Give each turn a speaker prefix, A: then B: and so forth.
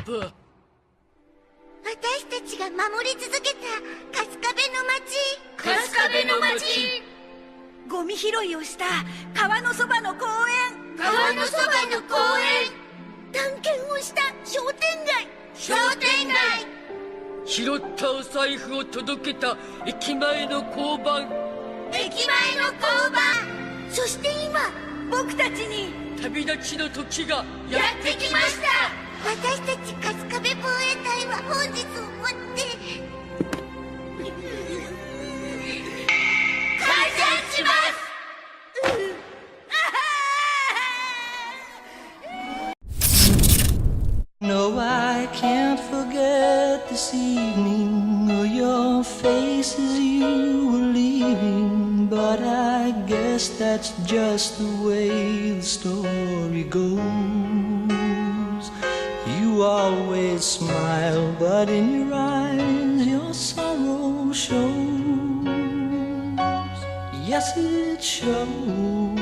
A: ぱ。
B: 私たちが守り続けた春日部の町。
A: 春日部の町。
C: ゴミ拾いをした川のそばの公園。
B: 川のそばの公園。
C: 探検をした商店街。
B: 商店街。
A: 拾ったお財布を届けた駅前の交番。
B: 駅前の交番。
C: そして今僕たちに
A: 旅立ちの時が
B: やってきました。私たち春日部防衛隊は本日をもって解散します。
D: No, I can't forget this evening or your face as you were leaving. But I guess that's just the way the story goes. You always smile, but in your eyes your sorrow shows. Yes, it shows.